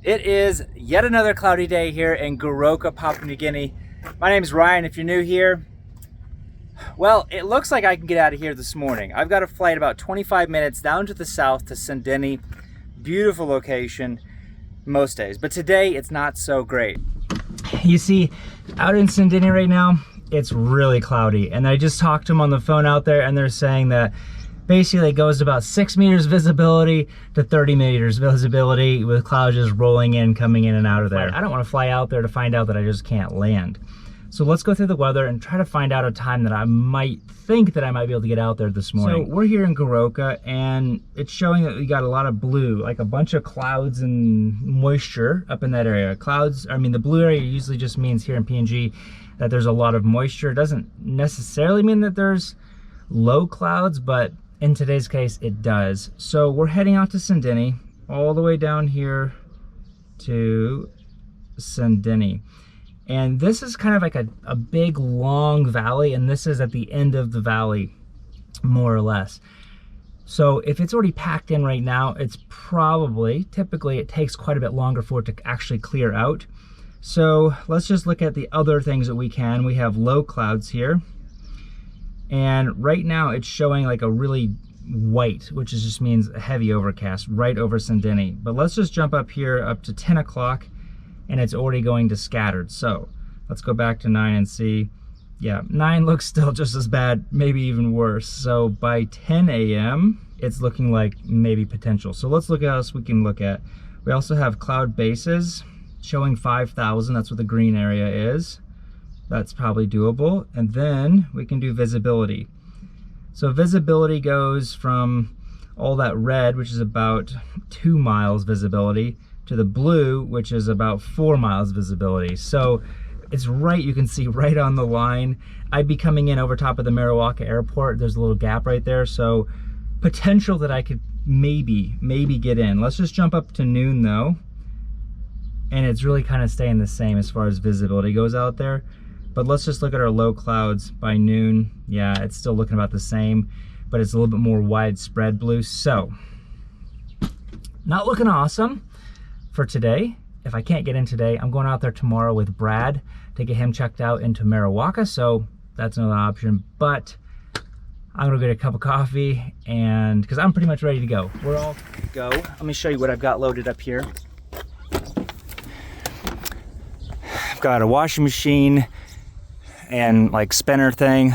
It is yet another cloudy day here in Goroka, Papua New Guinea. My name is Ryan. If you're new here, well, it looks like I can get out of here this morning. I've got a flight about 25 minutes down to the south to Sini. Beautiful location most days, but today it's not so great. You see, out in Sini right now, it's really cloudy, and I just talked to them on the phone out there, and they're saying that basically it goes to about 6 meters visibility to 30 meters visibility with clouds just rolling in, coming in and out of there. I don't want to fly out there to find out that I just can't land. So let's go through the weather and try to find out a time that I might think that I might be able to get out there this morning. So we're here in Goroka, and it's showing that we got a lot of blue, like a bunch of clouds and moisture up in that area. Clouds, I mean, the blue area usually just means here in PNG that there's a lot of moisture. It doesn't necessarily mean that there's low clouds, but in today's case, it does. So we're heading out to Sini, all the way down here to Sini. And this is kind of like a big, long valley, and this is at the end of the valley, more or less. So if it's already packed in right now, it's probably, typically it takes quite a bit longer for it to actually clear out. So let's just look at the other things that we can. We have low clouds here. And right now it's showing like a really white, which just means a heavy overcast right over Sini. But let's just jump up here up to 10 o'clock and it's already going to scattered. So let's go back to 9 and see. Yeah, 9 looks still just as bad, maybe even worse. So by 10 a.m., it's looking like maybe potential. So let's look at what else we can look at. We also have cloud bases showing 5,000. That's what the green area is. That's probably doable. And then we can do visibility. So visibility goes from all that red, which is about 2 miles visibility, to the blue, which is about 4 miles visibility. So it's right, you can see right on the line. I'd be coming in over top of the Mariwaka airport. There's a little gap right there. So potential that I could maybe get in. Let's just jump up to noon though. And it's really kind of staying the same as far as visibility goes out there. But let's just look at our low clouds by noon. Yeah, it's still looking about the same, but it's a little bit more widespread blue. So, not looking awesome for today. If I can't get in today, I'm going out there tomorrow with Brad to get him checked out into Mariwaka. So that's another option. But I'm gonna get a cup of coffee, and because I'm pretty much ready to go. We're all go. Let me show you what I've got loaded up here. I've got a washing machine and like spinner thing,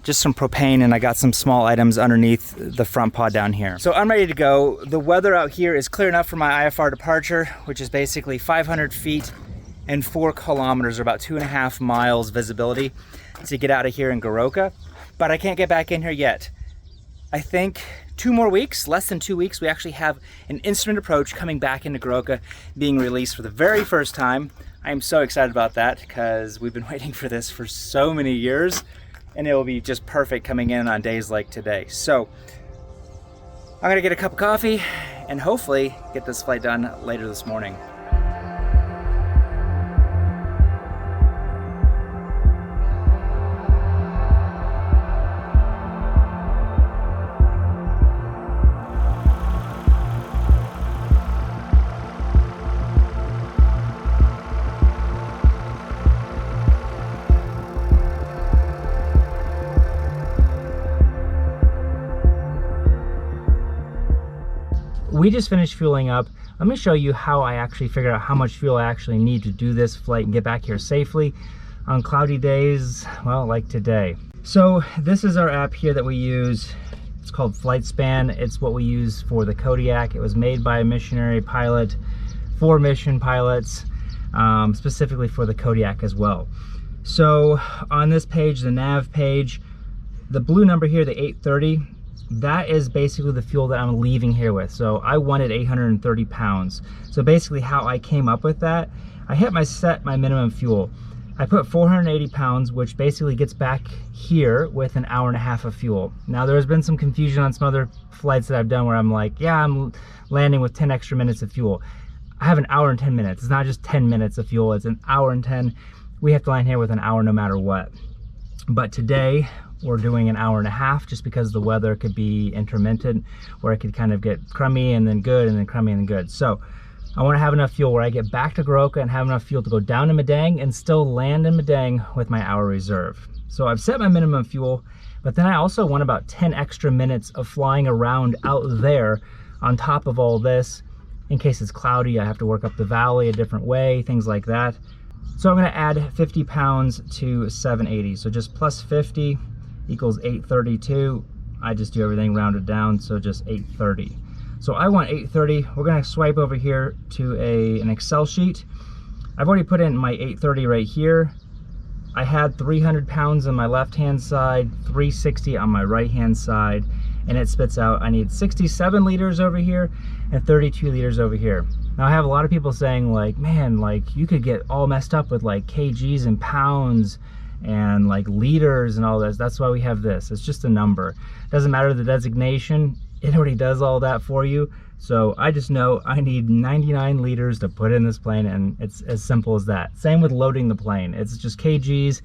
just some propane, and I got some small items underneath the front pod down here. So I'm ready to go. The weather out here is clear enough for my IFR departure, which is basically 500 feet and 4 kilometers, or about 2.5 miles visibility to get out of here in Goroka. But I can't get back in here yet. I think 2 more weeks, less than 2 weeks, we actually have an instrument approach coming back into Goroka, being released for the very first time. I am so excited about that because we've been waiting for this for so many years, and it will be just perfect coming in on days like today. So I'm gonna get a cup of coffee and hopefully get this flight done later this morning. We just finished fueling up. Let me show you how I actually figured out how much fuel I actually need to do this flight and get back here safely on cloudy days, well, like today. So this is our app here that we use. It's called FlightSpan. It's what we use for the Kodiak. It was made by a Missionary pilot for mission pilots, specifically for the Kodiak as well. So on this page, the nav page, the blue number here, the 830, that is basically the fuel that I'm leaving here with. So I wanted 830 pounds. So basically how I came up with that, I hit my minimum fuel. I put 480 pounds, which basically gets back here with an hour and a half of fuel. Now there's been some confusion on some other flights that I've done where I'm like, yeah, I'm landing with 10 extra minutes of fuel. I have an hour and 10 minutes. It's not just 10 minutes of fuel, it's an hour and 10. We have to land here with an hour no matter what. But today, we're doing an hour and a half just because the weather could be intermittent, where it could kind of get crummy and then good and then crummy and then good. So I want to have enough fuel where I get back to Goroka and have enough fuel to go down to Madang and still land in Madang with my hour reserve. So I've set my minimum fuel, but then I also want about 10 extra minutes of flying around out there on top of all this. In case it's cloudy, I have to work up the valley a different way, things like that. So I'm going to add 50 pounds to 780. So just plus 50 equals 832. I just do everything rounded down, so just 830. So I want 830. We're going to swipe over here to an Excel sheet. I've already put in my 830 right here. I had 300 pounds on my left-hand side, 360 on my right-hand side, and it spits out I need 67 liters over here and 32 liters over here. Now I have a lot of people saying like, man, like you could get all messed up with like kgs and pounds and like liters and all this. That's why we have this. It's just a number. Doesn't matter the designation. It already does all that for you. So I just know I need 99 liters to put in this plane, and it's as simple as that. Same with loading the plane. It's just kgs.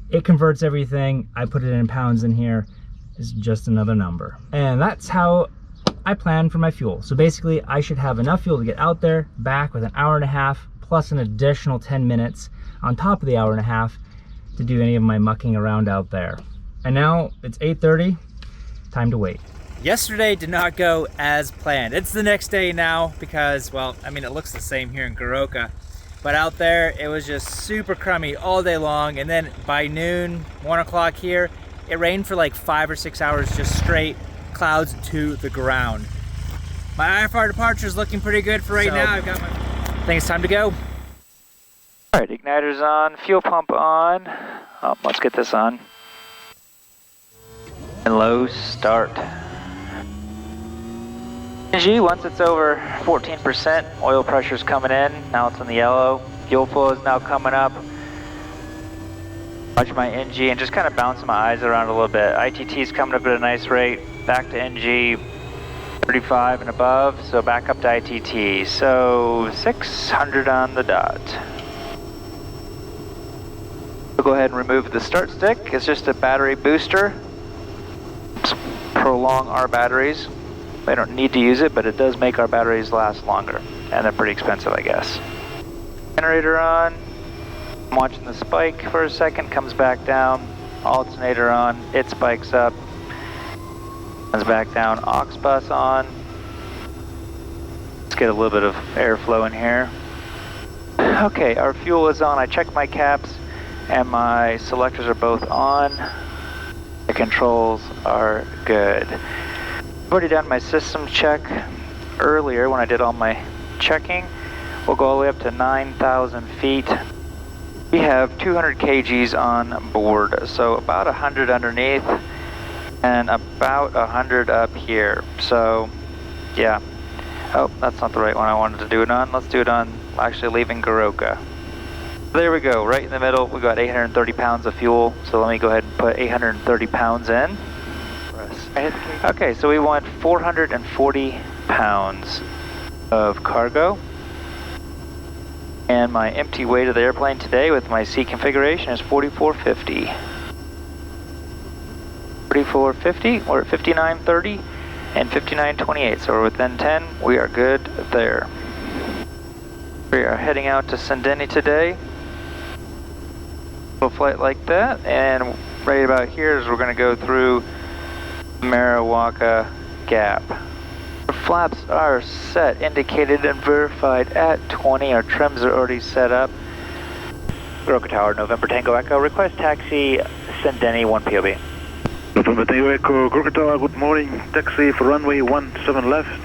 It converts everything. I put it in pounds in here. It's just another number. And that's how I plan for my fuel. So basically I should have enough fuel to get out there, back with an hour and a half, plus an additional 10 minutes on top of the hour and a half to do any of my mucking around out there. And now it's 8:30, time to wait. Yesterday did not go as planned. It's the next day now because, well, I mean, it looks the same here in Goroka, but out there it was just super crummy all day long. And then by noon, 1 o'clock here, it rained for like 5 or 6 hours, just straight clouds to the ground. My IFR departure is looking pretty good for right now. I think it's time to go. All right, igniter's on, fuel pump on. Oh, let's get this on. And low start. Energy, once it's over 14%, oil pressure's coming in. Now it's in the yellow. Fuel flow is now coming up. Watch my NG and just kind of bounce my eyes around a little bit. ITT's coming up at a nice rate. Back to NG 35 and above, so back up to ITT. So 600 on the dot. We'll go ahead and remove the start stick. It's just a battery booster. Prolong our batteries. We don't need to use it, but it does make our batteries last longer. And they're pretty expensive, I guess. Generator on. I'm watching the spike for a second, comes back down. Alternator on, it spikes up. Comes back down, aux bus on. Let's get a little bit of airflow in here. Okay, our fuel is on. I checked my caps and my selectors are both on. The controls are good. I've already done my system check earlier when I did all my checking. We'll go all the way up to 9,000 feet. We have 200 kgs on board, so about 100 underneath and about 100 up here. So, yeah. Oh, that's not the right one I wanted to do it on. Let's do it on actually leaving Goroka. There we go, right in the middle. We got 830 pounds of fuel, so let me go ahead and put 830 pounds in. Okay, so we want 440 pounds of cargo. And my empty weight of the airplane today with my seat configuration is 4450. 4450, we're at 5930 and 5928, so we're within 10. We are good there. We are heading out to Sini today. A flight like that, and right about here is we're going to go through Marawaka Gap. Our flaps are set, indicated, and verified at 20. Our trims are already set up. Goroka Tower, November Tango Echo. Request taxi, Sini 1 POB. November Tango Echo, Goroka Tower, good morning. Taxi for runway 17 left.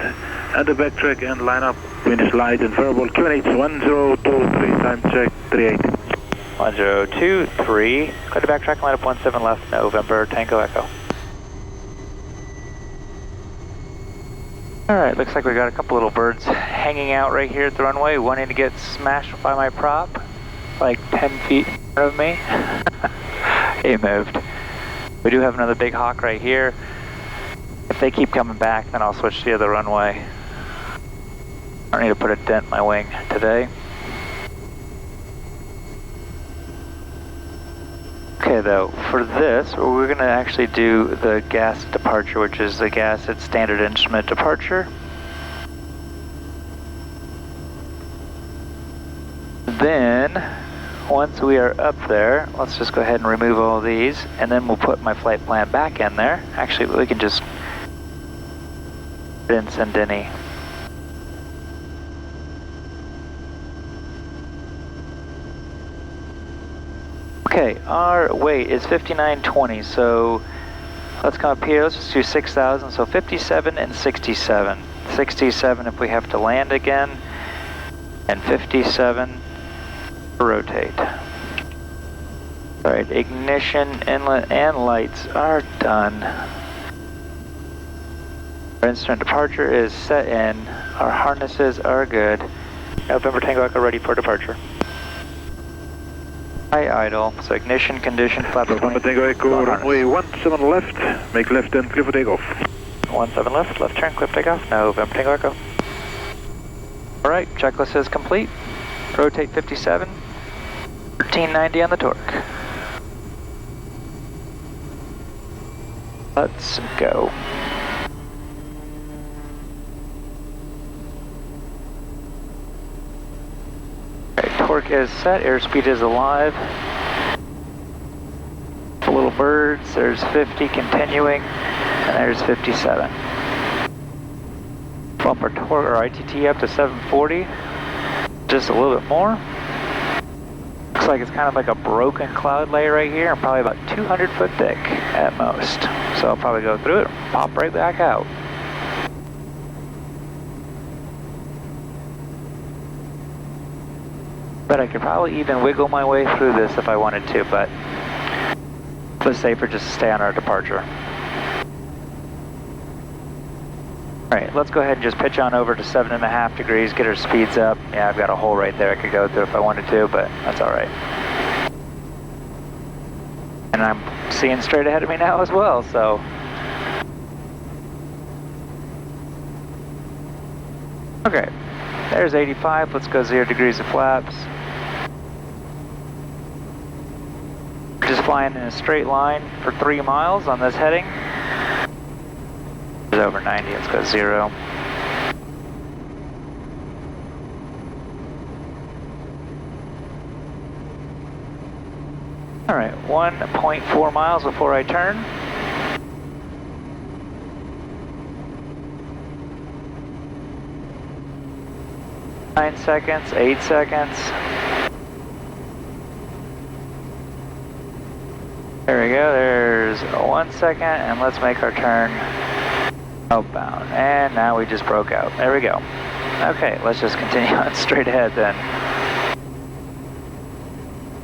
And the backtrack and line up. Wind is light and variable. QNH 1023, time check 38. 1023. Go to backtrack and line up 17 left, November Tango Echo. Alright, looks like we got a couple little birds hanging out right here at the runway, wanting to get smashed by my prop, like 10 feet in front of me. He moved. We do have another big hawk right here. If they keep coming back, then I'll switch to the other runway. I don't need to put a dent in my wing today. Okay, Okay though, for this, we're going to actually do the gas departure, which is the gas at standard instrument departure. Then, once we are up there, let's just go ahead and remove all these, and then we'll put my flight plan back in there. Actually, we can just put in Sini. Okay, our weight is 5920, so let's come up here, let's just do 6,000, so 57 and 67. 67 if we have to land again, and 57 to rotate. Alright, ignition, inlet, and lights are done. Our instrument departure is set in, our harnesses are good. November Tango Echo ready for departure. High idle, so ignition, condition, flaps 20. November Tango Echo, runway 17 left, make left and clear for takeoff. 17 left, left turn, clear for takeoff, November Tango Echo. Alright, checklist is complete. Rotate 57, 1390 on the torque. Let's go. Torque is set, airspeed is alive. The little birds, there's 50 continuing, and there's 57. Bump our torque or ITT up to 740, just a little bit more. Looks like it's kind of like a broken cloud layer right here, and probably about 200 foot thick at most. So I'll probably go through it and pop right back out. But I could probably even wiggle my way through this if I wanted to, but it's safer just to stay on our departure. Alright, let's go ahead and just pitch on over to 7.5 degrees, get our speeds up. Yeah, I've got a hole right there I could go through if I wanted to, but that's alright. And I'm seeing straight ahead of me now as well, so. Okay, there's 85, let's go 0 degrees of flaps. Just flying in a straight line for 3 miles on this heading. It's over 90, let's go 0. Alright, 1.4 miles before I turn. Nine seconds, 8 seconds. There we go, there's 1 second, and let's make our turn outbound. And now we just broke out. There we go. Okay, let's just continue on straight ahead then.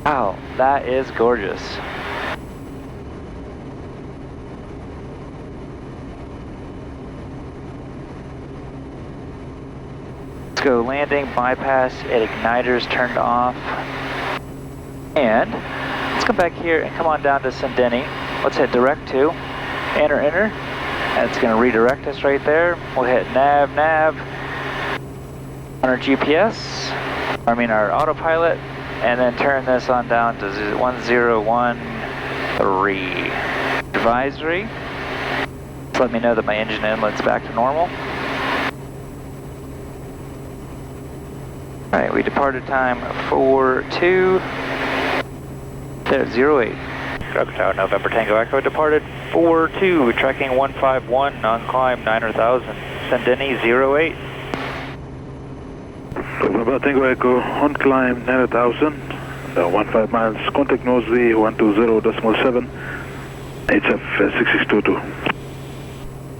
Wow, that is gorgeous. Let's go landing, bypass, igniters turned off. And let's come back here and come on down to Sini. Let's hit direct to, enter. And it's going to redirect us right there. We'll hit nav on our GPS, our autopilot, and then turn this on down to 1013. Advisory. Just let me know that my engine inlet's back to normal. Alright, we departed time 42. There's 08. Goroka Tower, November Tango Echo departed 42, tracking 151 on climb 9,000. Sini 08. November Tango Echo on climb 9,000, 15 miles, contact noseway 120.7, HF 6622.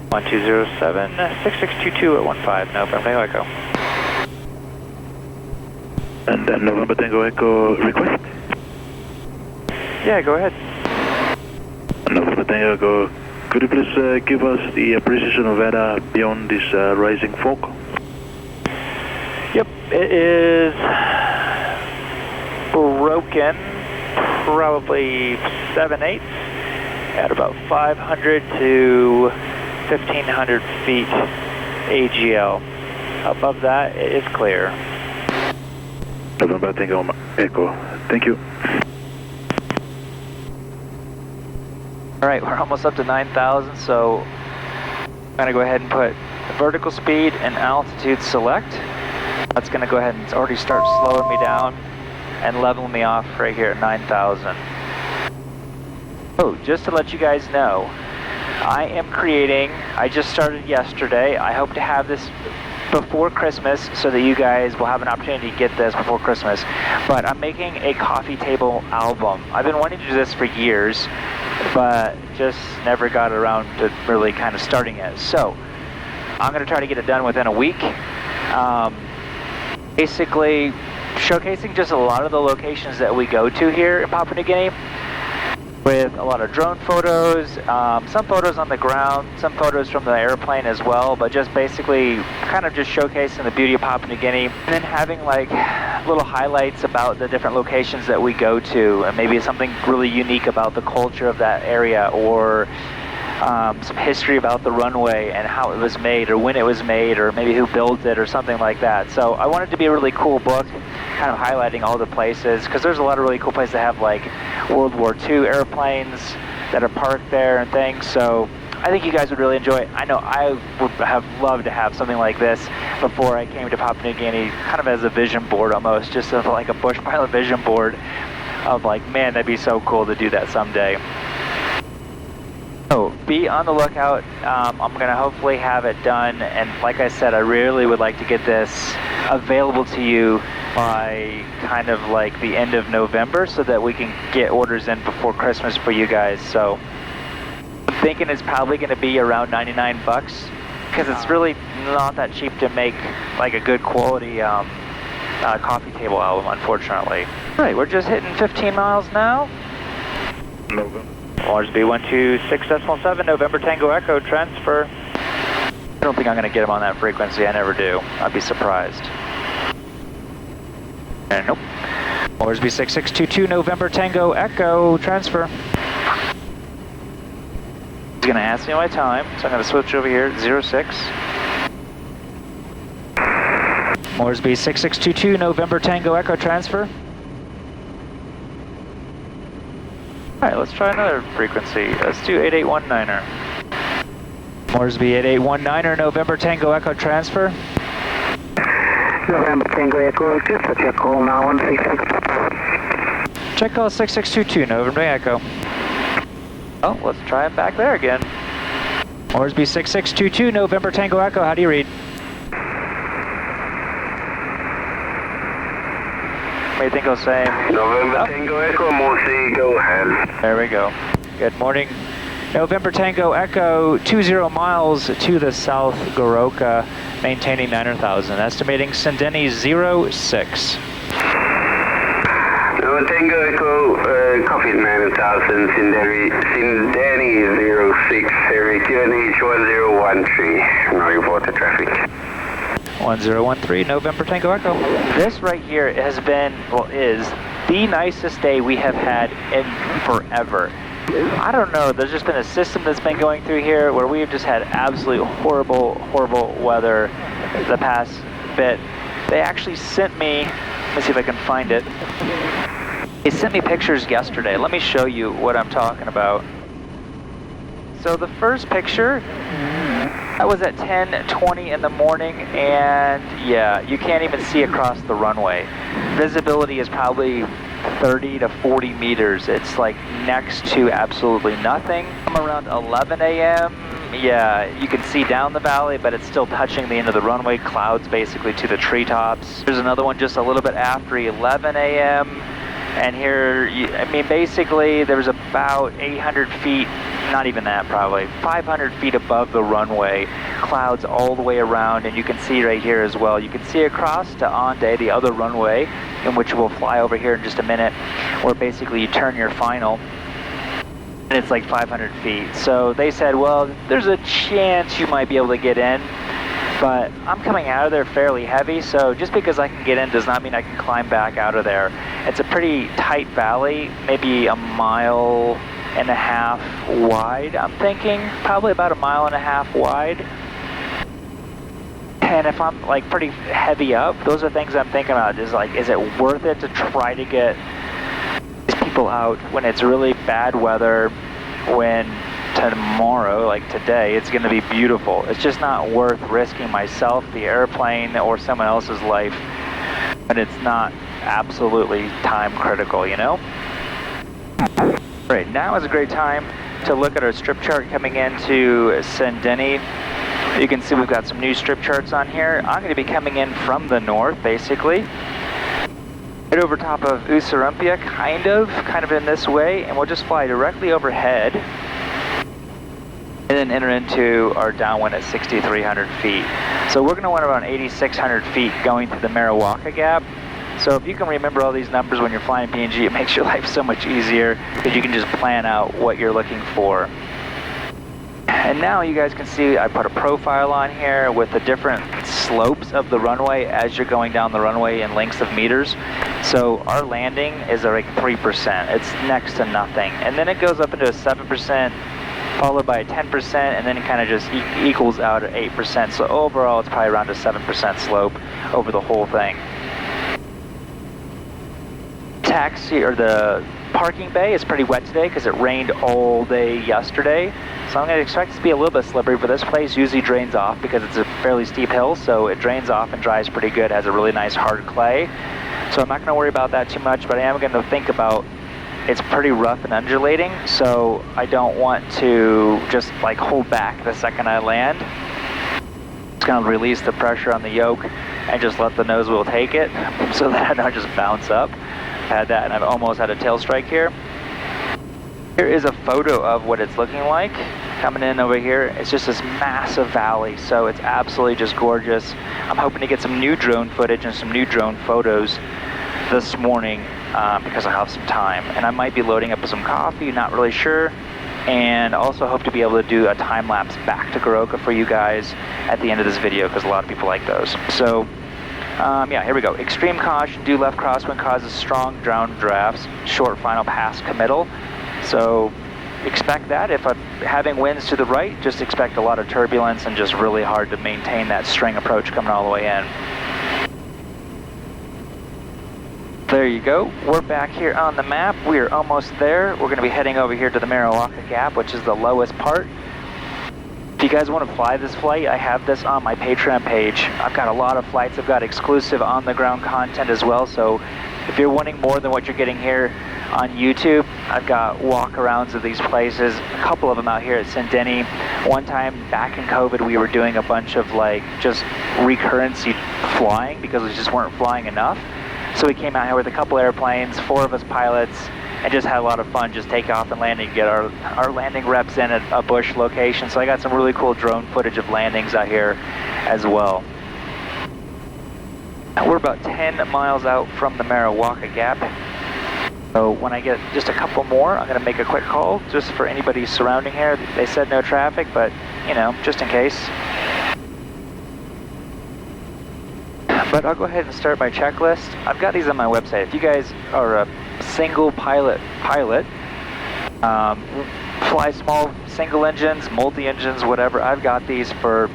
1207, 6622 at 15, November Tango Echo. And then November Tango Echo request? Yeah, go ahead. November Tango Echo, could you please give us the precision of weather beyond this rising fog? Yep, it is broken, probably 7/8 at about 500 to 1,500 feet AGL. Above that, it is clear. November Tango Echo, thank you. All right, we're almost up to 9,000, so I'm gonna go ahead and put vertical speed and altitude select. That's gonna go ahead and already start slowing me down and leveling me off right here at 9,000. Oh, just to let you guys know, I am creating, I just started yesterday, I hope to have this before Christmas so that you guys will have an opportunity to get this before Christmas, but I'm making a coffee table album. I've been wanting to do this for years, but just never got around to really kind of starting it. So I'm going to try to get it done within a week. Basically showcasing just a lot of the locations that we go to here in Papua New Guinea, with a lot of drone photos, some photos on the ground, some photos from the airplane as well, but just basically kind of just showcasing the beauty of Papua New Guinea, and then having like little highlights about the different locations that we go to, and maybe something really unique about the culture of that area, or some history about the runway and how it was made, or when it was made, or maybe who built it, or something like that. So I want it to be a really cool book, kind of highlighting all the places, because there's a lot of really cool places that have like World War II airplanes that are parked there and things. So I think you guys would really enjoy it. I know I would have loved to have something like this before I came to Papua New Guinea, kind of as a vision board almost, just as like a bush pilot vision board of like, man, that'd be so cool to do that someday. So be on the lookout. I'm going to hopefully have it done, and like I said, I really would like to get this available to you by kind of like the end of November so that we can get orders in before Christmas for you guys. So I'm thinking it's probably going to be around 99 bucks, because it's really not that cheap to make like a good quality coffee table album, unfortunately. All right, we're just hitting 15 miles now. RSB 126.7, November Tango Echo, transfer. I don't think I'm going to get him on that frequency, I never do. I'd be surprised. And nope. RSB 6622, November Tango Echo, transfer. He's going to ask me my time, so I'm going to switch over here, 06. RSB 6622, November Tango Echo, transfer. Alright, let's try another frequency. Let's do 8819er. Moresby 8819er, November Tango Echo, transfer. November Tango Echo, just a check call now, 136. Check call 6622, November Echo. Oh, let's try it back there again. Moresby 6622, November Tango Echo, how do you read? What do you think I'll say? November Tango Echo, Moresby, go ahead. There we go. Good morning. November Tango Echo, 20 miles to the south, Goroka, maintaining 9,000. Estimating Sini 06. November Tango Echo, copy 9,000, Sini 06, area QNH 1013, now report the traffic. 1013, November Tango Echo. This right here has been, well, is the nicest day we have had in forever. I don't know, there's just been a system that's been going through here where we've just had absolute horrible, horrible weather the past bit. They actually sent me, let me see if I can find it. They sent me pictures yesterday. Let me show you what I'm talking about. So the first picture, that was at 10:20 in the morning, and yeah, you can't even see across the runway. Visibility is probably 30 to 40 meters. It's like next to absolutely nothing. Around 11 a.m., yeah, you can see down the valley, but it's still touching the end of the runway, clouds basically to the treetops. There's another one just a little bit after 11 a.m., and here, I mean, basically there was about 800 feet, not even that probably, 500 feet above the runway, clouds all the way around, and you can see right here as well. You can see across to Ande, the other runway, in which we'll fly over here in just a minute, where basically you turn your final, and it's like 500 feet. So they said, well, there's a chance you might be able to get in, but I'm coming out of there fairly heavy, so just because I can get in does not mean I can climb back out of there. It's a pretty tight valley, maybe a mile and a half wide, I'm thinking. Probably about a mile and a half wide. And if I'm like pretty heavy up, those are things I'm thinking about. Is like, is it worth it to try to get these people out when it's really bad weather when tomorrow, like today, it's going to be beautiful. It's just not worth risking myself, the airplane, or someone else's life, but it's not absolutely time critical, you know? Right, now is a great time to look at our strip chart coming into Sini. You can see we've got some new strip charts on here. I'm going to be coming in from the north, basically. Right over top of Usarumpia, kind of in this way, and we'll just fly directly overhead and then enter into our downwind at 6,300 feet. So we're going to want around 8,600 feet going through the Mariwaka Gap. So if you can remember all these numbers when you're flying PNG, it makes your life so much easier because you can just plan out what you're looking for. And now you guys can see I put a profile on here with the different slopes of the runway as you're going down the runway in lengths of meters. So our landing is like 3%. It's next to nothing. And then it goes up into a 7%, followed by a 10%, and then it kind of just equals out at 8%. So overall, it's probably around a 7% slope over the whole thing. Taxi, or the parking bay, is pretty wet today because it rained all day yesterday. So I'm going to expect it to be a little bit slippery, but this place usually drains off because it's a fairly steep hill, so it drains off and dries pretty good. It has a really nice hard clay. So I'm not going to worry about that too much, but I am going to think about it's pretty rough and undulating, so I don't want to just like hold back the second I land. Just going to release the pressure on the yoke and just let the nose wheel take it so that I don't just bounce up. Had that, and I've almost had a tail strike here. Here is a photo of what it's looking like coming in over here. It's just this massive valley, so it's absolutely just gorgeous. I'm hoping to get some new drone footage and some new drone photos this morning because I have some time, and I might be loading up with some coffee, not really sure, and also hope to be able to do a time lapse back to Goroka for you guys at the end of this video because a lot of people like those. So yeah, here we go. Extreme caution, due left crosswind causes strong downdrafts, short final pass committal. So expect that. If I'm having winds to the right, just expect a lot of turbulence and just really hard to maintain that string approach coming all the way in. There you go. We're back here on the map. We are almost there. We're going to be heading over here to the Mariwaka Gap, which is the lowest part. If you guys want to fly this flight, I have this on my Patreon page. I've got a lot of flights. I've got exclusive on-the-ground content as well, so if you're wanting more than what you're getting here on YouTube, I've got walk-arounds of these places, a couple of them out here at Sini. One time back in COVID, we were doing a bunch of like just recurrency flying because we just weren't flying enough. So we came out here with a couple airplanes, 4 of us pilots, and just had a lot of fun just take off and landing, get our landing reps in at a bush location. So I got some really cool drone footage of landings out here as well. We're about 10 miles out from the Mariwaka Gap. So when I get just a couple more, I'm going to make a quick call just for anybody surrounding here. They said no traffic, but you know, just in case. But I'll go ahead and start my checklist. I've got these on my website. If you guys are a single pilot, fly small single engines, multi-engines, whatever, I've got these for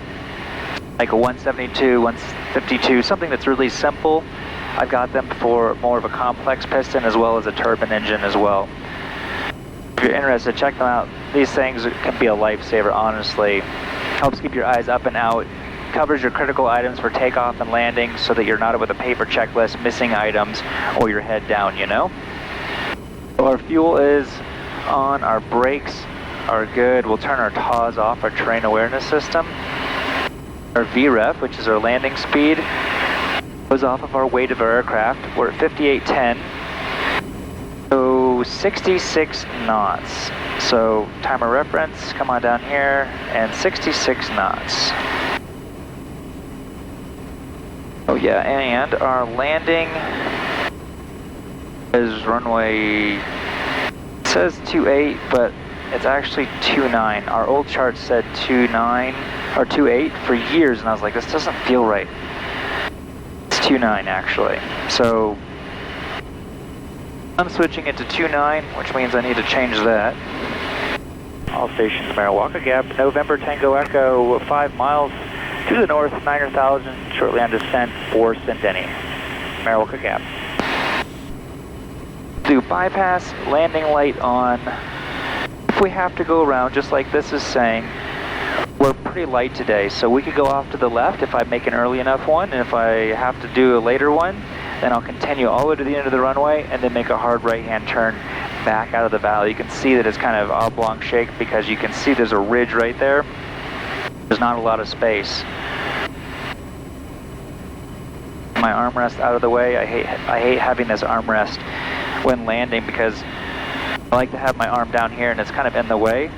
like a 172, 152, something that's really simple. I've got them for more of a complex piston as well as a turbine engine as well. If you're interested, check them out. These things can be a lifesaver, honestly. Helps keep your eyes up and out. Covers your critical items for takeoff and landing so that you're not with a paper checklist missing items or your head down, you know? So our fuel is on, our brakes are good. We'll turn our TAWs off, our terrain awareness system. Our VREF, which is our landing speed, goes off of our weight of our aircraft. We're at 5810, so 66 knots. So timer reference, come on down here, and 66 knots. Oh yeah, and our landing is runway, it says 28, but it's actually 29. Our old chart said 29 or 28 for years, and I was like, this doesn't feel right. It's 29 actually. So I'm switching it to 29, which means I need to change that. All stations, Mariwaka Gap, November Tango Echo, 5 miles to the north, 9,000, shortly on descent for Sini, Mariwaka Gap. Do bypass, landing light on, if we have to go around, just like this is saying, we're pretty light today, so we could go off to the left if I make an early enough one, and if I have to do a later one, then I'll continue all the way to the end of the runway and then make a hard right-hand turn back out of the valley. You can see that it's kind of oblong shaped because you can see there's a ridge right there. There's not a lot of space. My armrest out of the way. I hate having this armrest when landing because I like to have my arm down here and it's kind of in the way.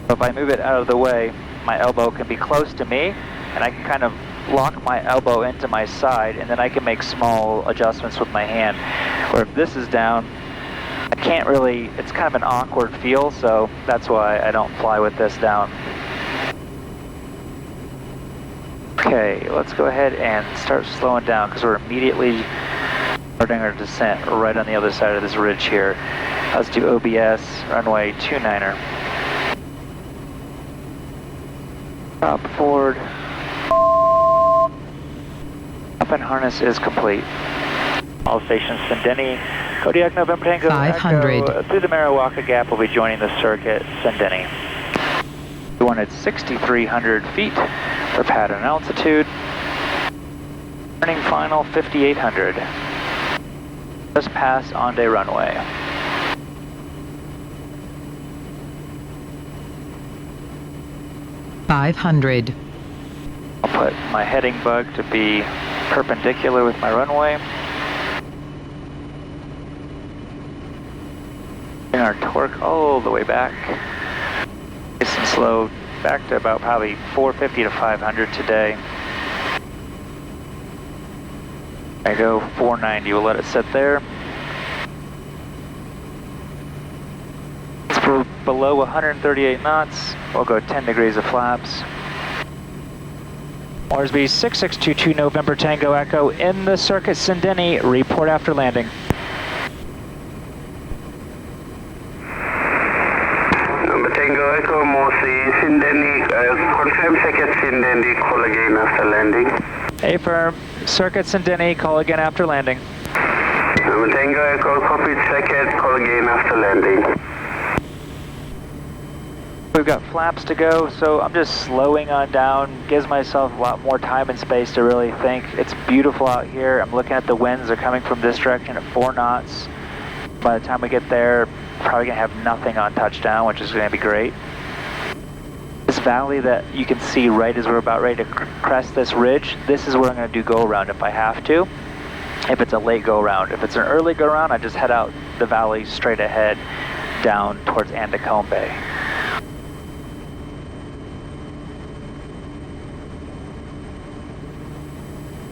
So if I move it out of the way, my elbow can be close to me and I can kind of lock my elbow into my side and then I can make small adjustments with my hand. Or if this is down, I can't really, it's kind of an awkward feel, so that's why I don't fly with this down. Okay, let's go ahead and start slowing down because we're immediately starting our descent right on the other side of this ridge here. Let's do OBS, runway 29er. Stop forward. Up and harness is complete. All stations Sini, Kodiak November Tango 500. Echo, through the Mariwaka Gap will be joining the circuit Sini. We wanted 6,300 feet for pattern altitude. Turning final 5,800. Just past on-day runway. $500. I'll put my heading bug to be perpendicular with my runway. Bring our torque all the way back. Nice and slow, back to about probably 450 to 500 today. There you go, 490, we'll let it sit there. It's below 138 knots, we'll go 10 degrees of flaps. RSB 6622 November Tango Echo in the circuit Sini, report after landing. November Tango Echo, Mosi, Sini, confirm circuit Sini, call again after landing. Affirm, circuit Sini, call again after landing. November Tango Echo, copy circuit, call again after landing. We've got flaps to go, so I'm just slowing on down, gives myself a lot more time and space to really think. It's beautiful out here. I'm looking at the winds, they're coming from this direction at 4 knots. By the time we get there, probably gonna have nothing on touchdown, which is gonna be great. This valley that you can see right as we're about ready to crest this ridge, this is where I'm gonna do go around if I have to. If it's a late go around. If it's an early go around, I just head out the valley straight ahead down towards Andacombe.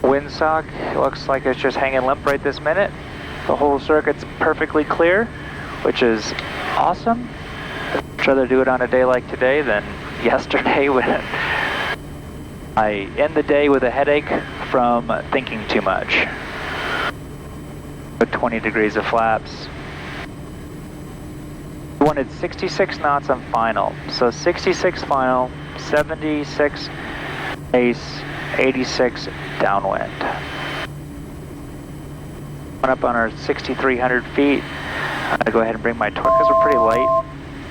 Windsock looks like it's just hanging limp right this minute. The whole circuit's perfectly clear, which is awesome. I'd rather do it on a day like today than yesterday when I end the day with a headache from thinking too much. With 20 degrees of flaps. We wanted 66 knots on final. So 66 final, 76 base, 86 downwind. Went up on our 6,300 feet. I'm gonna go ahead and bring my torque because we're pretty light.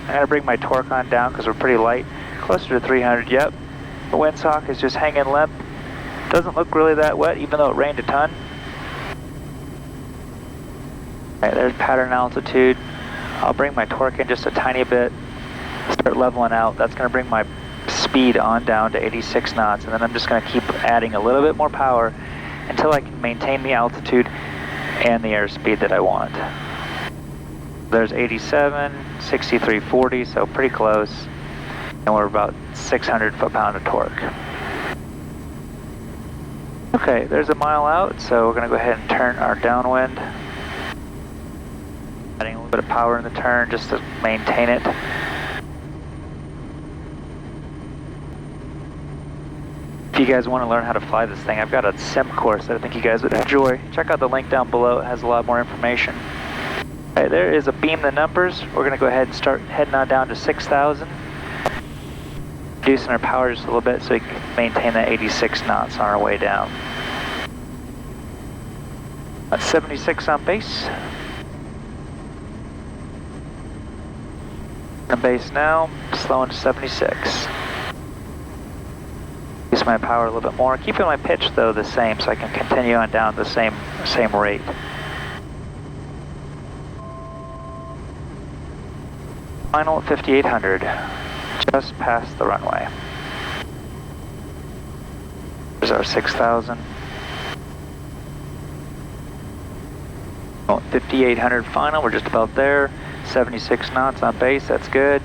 I'm gonna bring my torque on down because we're pretty light. Closer to 300, yep. The windsock is just hanging limp. Doesn't look really that wet even though it rained a ton. Alright, there's pattern altitude. I'll bring my torque in just a tiny bit. Start leveling out. That's gonna bring my speed on down to 86 knots, and then I'm just going to keep adding a little bit more power until I can maintain the altitude and the airspeed that I want. There's 87, 6340, so pretty close, and we're about 600 foot-pound of torque. Okay, there's a mile out, so we're going to go ahead and turn our downwind. Adding a little bit of power in the turn just to maintain it. If you guys want to learn how to fly this thing, I've got a sim course that I think you guys would enjoy. Check out the link down below, it has a lot more information. Okay, there is a beam the numbers. We're going to go ahead and start heading on down to 6,000. Reducing our power just a little bit so we can maintain that 86 knots on our way down. That's 76 on base. And base now, slowing to 76. Use my power a little bit more, keeping my pitch though the same so I can continue on down the same rate. Final at 5,800, just past the runway. There's our 6,000. 5,800 final, we're just about there. 76 knots on base, that's good.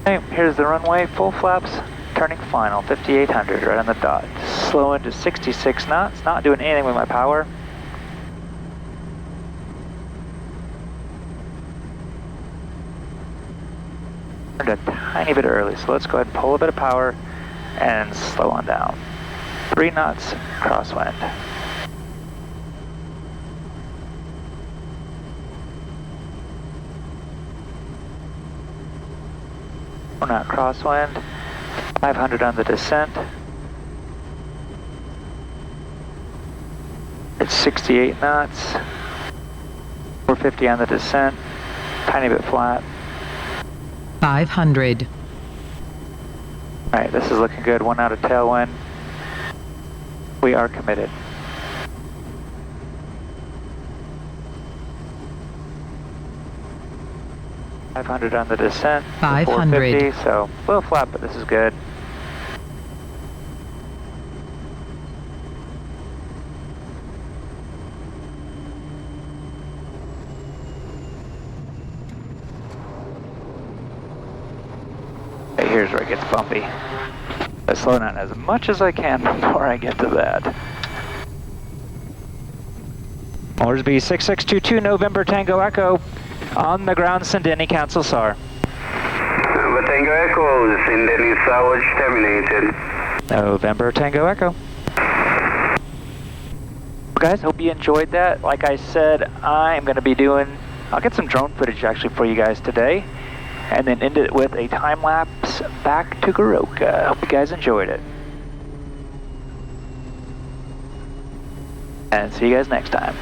Okay, here's the runway, full flaps, turning final, 5,800, right on the dot. Slowing to 66 knots, not doing anything with my power. Turned a tiny bit early, so let's go ahead and pull a bit of power and slow on down. 3 knots, crosswind. 4 knot crosswind, 500 on the descent. It's 68 knots, 450 on the descent, tiny bit flat. 500. Alright, this is looking good, 1 knot of tailwind. We are committed. $500 on the descent. 500. 450, so a little flat, but this is good. Okay, here's where it gets bumpy. I slow down as much as I can before I get to that. Orders B 6622 November Tango Echo on the ground, Sini, cancel SAR. November Tango Echo, Sini salvage terminated. November Tango Echo. Guys, hope you enjoyed that. Like I said, I'm going to be I'll get some drone footage actually for you guys today, and then end it with a time lapse back to Goroka. Hope you guys enjoyed it. And see you guys next time.